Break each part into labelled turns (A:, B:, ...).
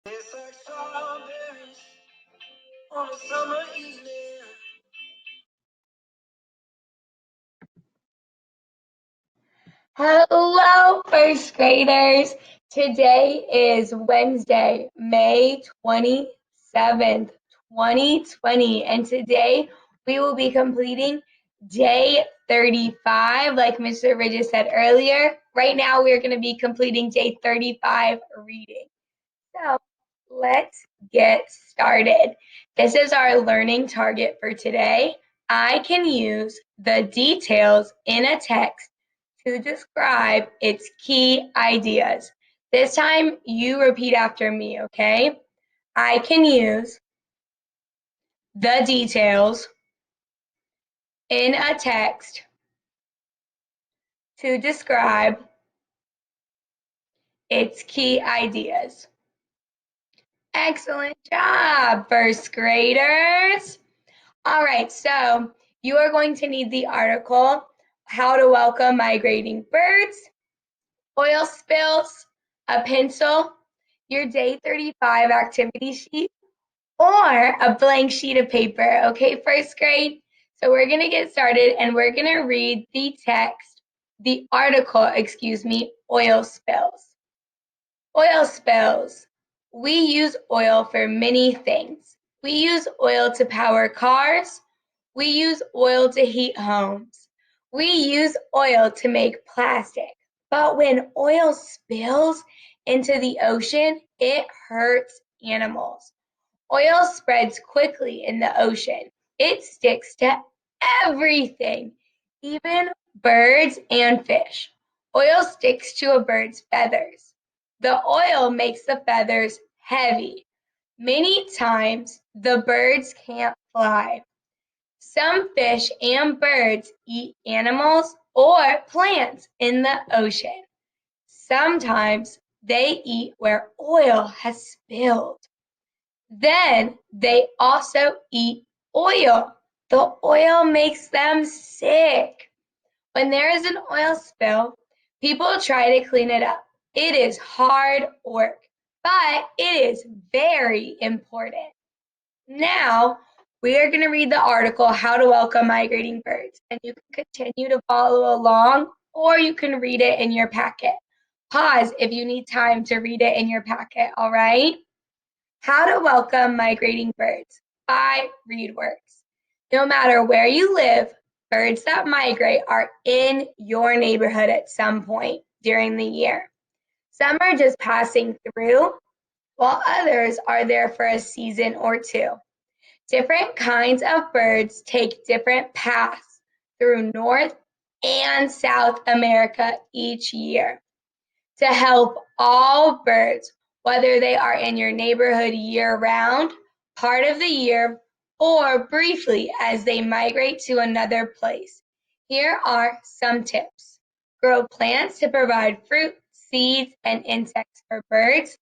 A: It's like strawberries on a summer evening. Hello, first graders. Today is Wednesday, May 27th, 2020, and today we will be completing day 35, like Mr. Ridges said earlier. Right now, we're going to be completing day 35 reading. So let's get started. This is our learning target for today. I can use the details in a text to describe its key ideas. This time you repeat after me, okay? I can use the details in a text to describe its key ideas. Excellent job, first graders. All right, so you are going to need the article, How to Welcome Migrating Birds, oil spills, a pencil, your day 35 activity sheet, or a blank sheet of paper. Okay, first grade? So we're going to get started and we're going to read the text, the article, oil spills. Oil spills. We use oil for many things. We use oil to power cars. We use oil to heat homes. We use oil to make plastic. But when oil spills into the ocean, it hurts animals. Oil spreads quickly in the ocean. It sticks to everything, even birds and fish. Oil sticks to a bird's feathers. The oil makes the feathers heavy. Many times the birds can't fly. Some fish and birds eat animals or plants in the ocean. Sometimes they eat where oil has spilled. Then they also eat oil. The oil makes them sick. When there is an oil spill, people try to clean it up. It is hard work, but it is very important. Now, we are going to read the article, How to Welcome Migrating Birds, and you can continue to follow along or you can read it in your packet. Pause if you need time to read it in your packet, all right? How to Welcome Migrating Birds by ReadWorks. No matter where you live, birds that migrate are in your neighborhood at some point during the year. Some are just passing through, while others are there for a season or two. Different kinds of birds take different paths through North and South America each year. To help all birds, whether they are in your neighborhood year-round, part of the year, or briefly as they migrate to another place. Here are some tips. Grow plants to provide fruit, seeds, and insects for birds.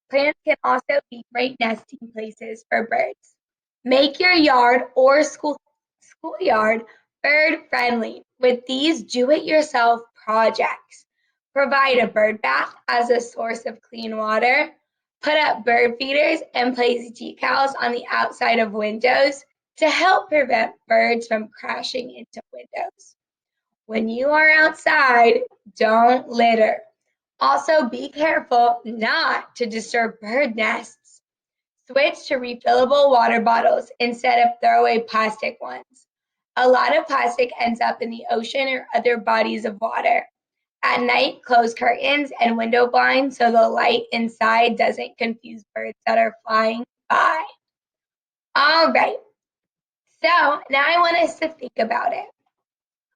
A: Plants can also be great nesting places for birds. Make your yard or schoolyard bird-friendly with these do-it-yourself projects. Provide a bird bath as a source of clean water. Put up bird feeders and place decals on the outside of windows to help prevent birds from crashing into windows. When you are outside, don't litter. Also, be careful not to disturb bird nests. Switch to refillable water bottles instead of throwaway plastic ones. A lot of plastic ends up in the ocean or other bodies of water. At night, close curtains and window blinds so the light inside doesn't confuse birds that are flying by. All right, so now I want us to think about it.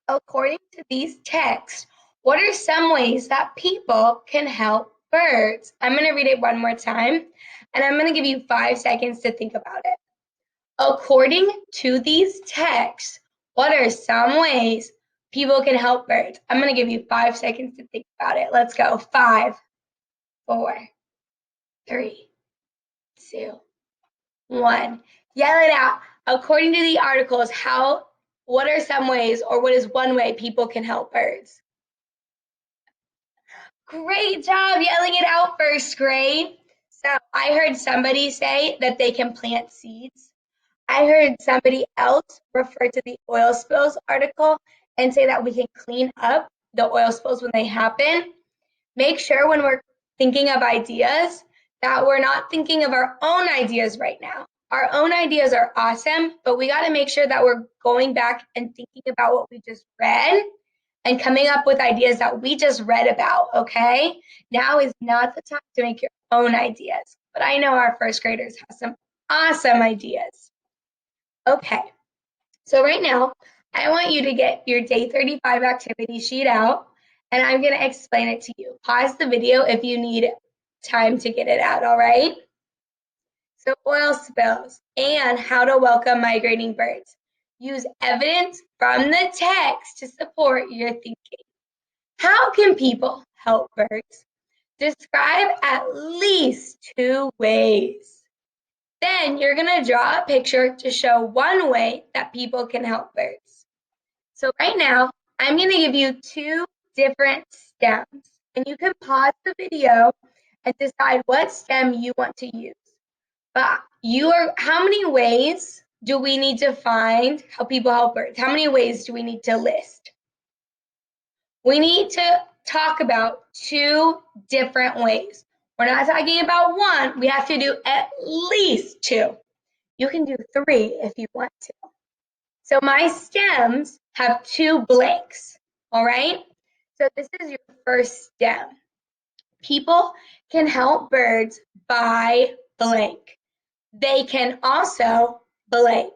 A: According to these texts, what are some ways that people can help birds? I'm going to read it one more time, and I'm going to give you 5 seconds to think about it. According to these texts, what are some ways people can help birds? I'm going to give you 5 seconds to think about it. Let's go. 5, 4, 3, 2, 1. Yell it out. According to the articles, what are some ways or what is one way people can help birds? Great job yelling it out, first grade. So I heard somebody say that they can plant seeds. I heard somebody else refer to the oil spills article and say that we can clean up the oil spills when they happen. Make sure when we're thinking of ideas that we're not thinking of our own ideas right now. Our own ideas are awesome, but we got to make sure that we're going back and thinking about what we just read and coming up with ideas that we just read about, okay? Now is not the time to make your own ideas, but I know our first graders have some awesome ideas. Okay, so right now, I want you to get your day 35 activity sheet out, and I'm going to explain it to you. Pause the video if you need time to get it out, all right? So oil spills and how to welcome migrating birds. Use evidence from the text to support your thinking. How can people help birds? Describe at least 2 ways. Then you're going to draw a picture to show one way that people can help birds. So right now, I'm going to give you 2 different stems, and you can pause the video and decide what stem you want to use. But how many ways do we need to find how people help birds? How many ways do we need to list? We need to talk about 2 different ways. We're not talking about one. We have to do at least 2. You can do 3 if you want to. So my stems have 2 blanks, all right? So this is your first stem. People can help birds by blank. They can also blank.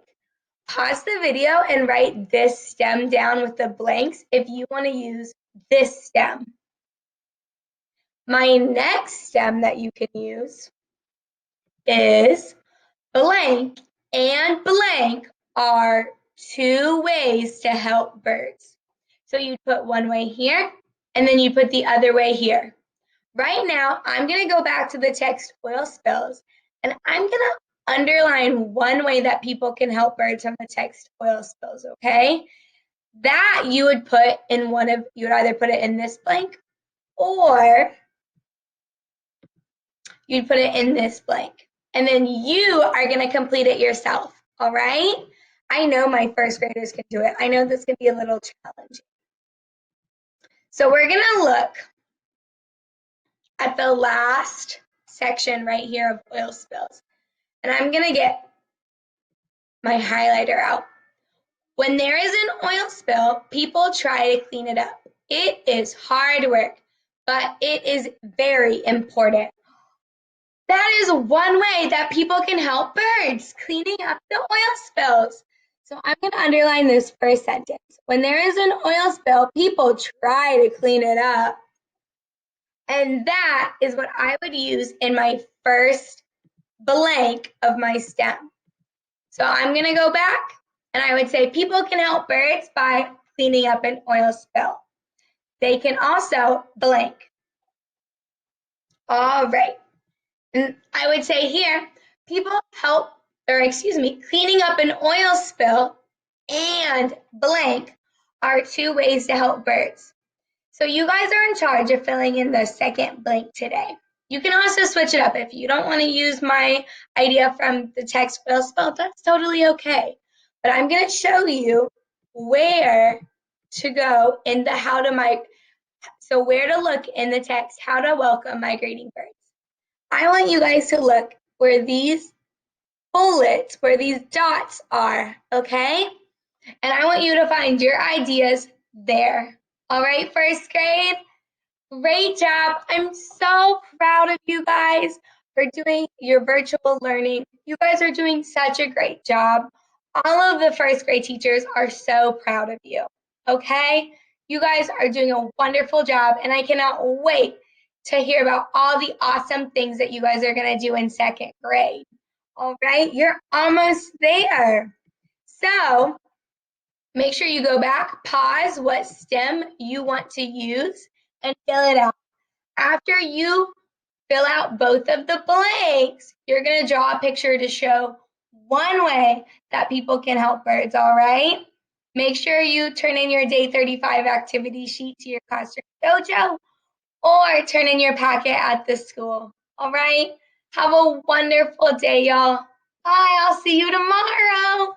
A: Pause the video and write this stem down with the blanks if you want to use this stem. My next stem that you can use is blank and blank are 2 ways to help birds. So you put one way here and then you put the other way here. Right now, I'm going to go back to the text oil spills and I'm going to underline one way that people can help birds from the text oil spills, okay? That you would put in you would either put it in this blank or you'd put it in this blank. And then you are going to complete it yourself, all right? I know my first graders can do it. I know this can be a little challenging. So we're going to look at the last section right here of oil spills. And I'm going to get my highlighter out. When there is an oil spill, people try to clean it up. It is hard work, but it is very important. That is one way that people can help birds, cleaning up the oil spills. So I'm going to underline this first sentence. When there is an oil spill, people try to clean it up. And that is what I would use in my first blank of my stem. So I'm going to go back and I would say people can help birds by cleaning up an oil spill. They can also blank. All right. And I would say here, cleaning up an oil spill and blank are 2 ways to help birds. So you guys are in charge of filling in the second blank today. You can also switch it up. If you don't want to use my idea from the text oil spill, that's totally okay. But I'm going to show you where to go in the so where to look in the text, how to welcome migrating birds. I want you guys to look where these bullets, where these dots are, okay? And I want you to find your ideas there. All right, first grade? Great job. I'm so proud of you guys for doing your virtual learning. You guys are doing such a great job. All of the first grade teachers are so proud of you, okay? You guys are doing a wonderful job, and I cannot wait to hear about all the awesome things that you guys are going to do in second grade. All right, you're almost there. So make sure you go back, pause what stem you want to use, and fill it out. After you fill out both of the blanks, you're going to draw a picture to show one way that people can help birds, all right? Make sure you turn in your day 35 activity sheet to your classroom dojo or turn in your packet at the school, all right? Have a wonderful day, y'all. Bye. I'll see you tomorrow.